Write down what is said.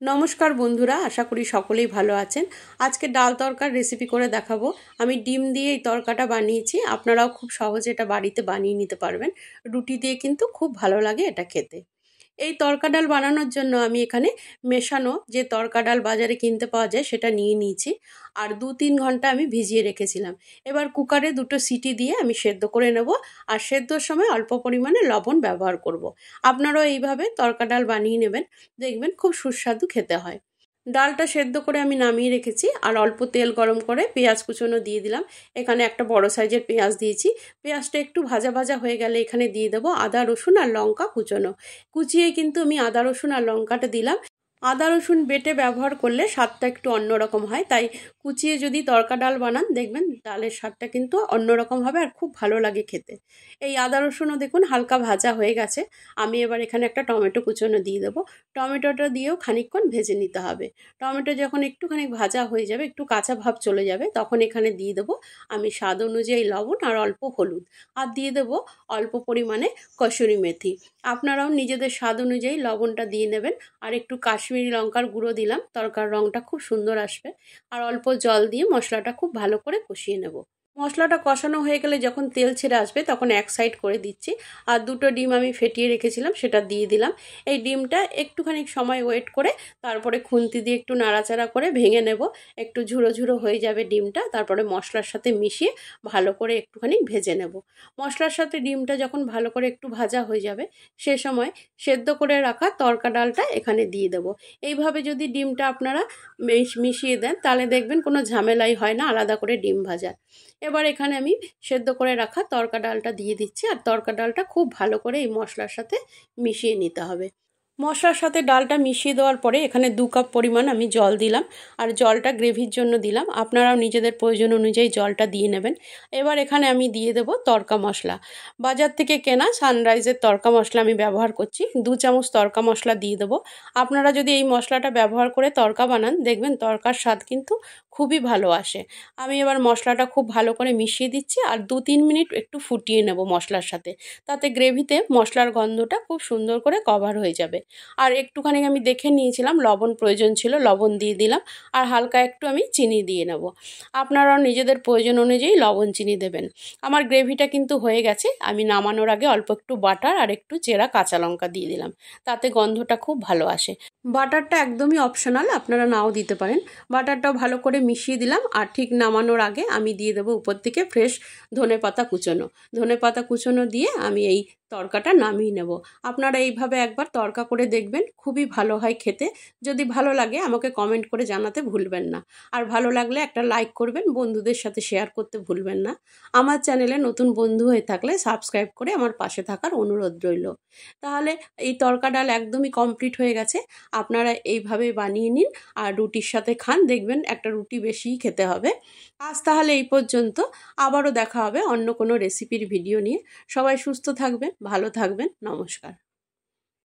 নমস্কার বন্ধুরা, আশা করি সকলেই ভালো আছেন। আজকে ডাল তরকার রেসিপি করে দেখাবো। আমি ডিম দিয়ে এই তরকাটা বানিয়েছি। আপনারাও খুব সহজে এটা বাড়িতে বানিয়ে নিতে পারবেন। রুটি দিয়ে কিন্তু খুব ভালো লাগে এটা খেতে। এই তরকা ডাল বানানোর জন্য আমি এখানে মেশানো যে তরকা ডাল বাজারে কিনতে পাওয়া যায় সেটা নিয়ে নিয়েছি। আর 2-3 ঘন্টা আমি ভিজিয়ে রেখেছিলাম। এবার কুকারে 2টো সিটি দিয়ে আমি সেদ্ধ করে নেব। আর সেদ্ধর সময় অল্প পরিমাণে লবণ ব্যবহার করব। আপনারাও এইভাবে তরকা ডাল বানিয়ে নেবেন, দেখবেন খুব সুস্বাদু খেতে হয়। ডালটা সেদ্ধ করে আমি নামিয়ে রেখেছি আর অল্প তেল গরম করে পেঁয়াজ কুচোনো দিয়ে দিলাম। এখানে একটা বড় সাইজের পেঁয়াজ দিয়েছি। পেঁয়াজটা একটু ভাজা ভাজা হয়ে গেলে এখানে দিয়ে দেবো আদা রসুন আর লঙ্কা কুচোনো। কুচিয়ে কিন্তু আমি আদা রসুন আর লঙ্কাটা দিলাম। আদা রসুন বেটে ব্যবহার করলে স্বাদটা একটু অন্যরকম হয়, তাই কুচিয়ে যদি তরকা ডাল বানান দেখবেন ডালের স্বাদটা কিন্তু অন্যরকম হবে আর খুব ভালো লাগে খেতে। এই আদা রসুনও দেখুন হালকা ভাজা হয়ে গেছে। আমি এবার এখানে একটা টমেটো কুচোনো দিয়ে দেবো। টমেটোটা দিয়েও খানিকক্ষণ ভেজে নিতে হবে। টমেটো যখন একটুখানি ভাজা হয়ে যাবে, একটু কাঁচা ভাব চলে যাবে, তখন এখানে দিয়ে দেবো আমি স্বাদ অনুযায়ী লবণ আর অল্প হলুদ। আর দিয়ে দেবো অল্প পরিমাণে কসুরি মেথি। আপনারাও নিজেদের স্বাদ অনুযায়ী লবণটা দিয়ে নেবেন। আর একটু কাশ্মীরি লঙ্কার গুঁড়ো দিলাম, তরকার রঙটা খুব সুন্দর আসবে। আর অল্প জল দিয়ে মশলাটা খুব ভালো করে কষিয়ে নেব। মশলাটা কষানো হয়ে গেলে যখন তেল ছেড়ে আসবে তখন এক সাইড করে দিচ্ছি। আর 2টো ডিম আমি ফেটিয়ে রেখেছিলাম সেটা দিয়ে দিলাম। এই ডিমটা একটুখানি সময় ওয়েট করে তারপরে খুন্তি দিয়ে একটু নাড়াচাড়া করে ভেঙে নেব। একটু ঝুড়ো ঝুড়ো হয়ে যাবে ডিমটা, তারপরে মশলার সাথে মিশিয়ে ভালো করে একটুখানি ভেজে নেব। মশলার সাথে ডিমটা যখন ভালো করে একটু ভাজা হয়ে যাবে সে সময় সেদ্ধ করে রাখা তরকা ডালটা এখানে দিয়ে দেব। এইভাবে যদি ডিমটা আপনারা মিশিয়ে দেন তাহলে দেখবেন কোনো ঝামেলাই হয় না আলাদা করে ডিম ভাজার। এবার এখানে আমি সেদ্ধ করে রাখা তরকা ডালটা দিয়ে দিচ্ছি। আর তরকা ডালটা খুব ভালো করে এই মশলার সাথে মিশিয়ে নিতে হবে। মশলার সাথে ডালটা মিশিয়ে দেওয়ার পরে এখানে 2 কাপ পরিমাণ আমি জল দিলাম। আর জলটা গ্রেভির জন্য দিলাম, আপনারাও নিজেদের প্রয়োজন অনুযায়ী জলটা দিয়ে নেবেন। এবার এখানে আমি দিয়ে দেব তরকা মশলা। বাজার থেকে কেনা সানরাইজের তরকা মশলা আমি ব্যবহার করছি। 2 চামচ তরকা মশলা দিয়ে দেবো। আপনারা যদি এই মশলাটা ব্যবহার করে তরকা বানান দেখবেন তরকার স্বাদ কিন্তু খুবই ভালো আসে। আমি এবার মশলাটা খুব ভালো করে মিশিয়ে দিচ্ছি আর 2-3 মিনিট একটু ফুটিয়ে নেব মশলার সাথে। তাতে গ্রেভিতে মশলার গন্ধটা খুব সুন্দর করে কভার হয়ে যাবে। আর একটুখানি আমি দেখে নিয়েছিলাম লবণ প্রয়োজন ছিল, লবণ দিয়ে দিলাম। আর হালকা একটু আমি চিনি দিয়ে নেব। আপনারাও নিজেদের প্রয়োজন অনুযায়ী লবণ চিনি দেবেন। আমার গ্রেভিটা কিন্তু হয়ে গেছে। আমি নামানোর আগে অল্প একটু বাটার আর একটু চেরা কাঁচা লঙ্কা দিয়ে দিলাম, তাতে গন্ধটা খুব ভালো আসে। বাটারটা একদমই অপশনাল, আপনারা নাও দিতে পারেন। বাটারটাও ভালো করে মিশিয়ে দিলাম। আর ঠিক নামানোর আগে আমি দিয়ে দেবো উপর থেকে ফ্রেশ ধনেপাতা কুচোনো। ধনেপাতা কুচোনো দিয়ে আমি এই তরকাটা নামিয়ে নেব। আপনারা এইভাবে একবার তরকা করে দেখবেন, খুবই ভালো হয় খেতে। যদি ভালো লাগে আমাকে কমেন্ট করে জানাতে ভুলবেন না। আর ভালো লাগলে একটা লাইক করবেন, বন্ধুদের সাথে শেয়ার করতে ভুলবেন না। আমার চ্যানেলে নতুন বন্ধু হয়ে থাকলে সাবস্ক্রাইব করে আমার পাশে থাকার অনুরোধ রইল। তাহলে এই তরকা ডাল একদমই কমপ্লিট হয়ে গেছে। আপনারা এইভাবে বানিয়ে নিন আর রুটির সাথে খান, দেখবেন একটা রুটি বেশিই খেতে হবে। আজ তাহলে এই পর্যন্ত। আবারও দেখা হবে অন্য কোনো রেসিপির ভিডিও নিয়ে। সবাই সুস্থ থাকবেন, ভালো থাকবেন। নমস্কার।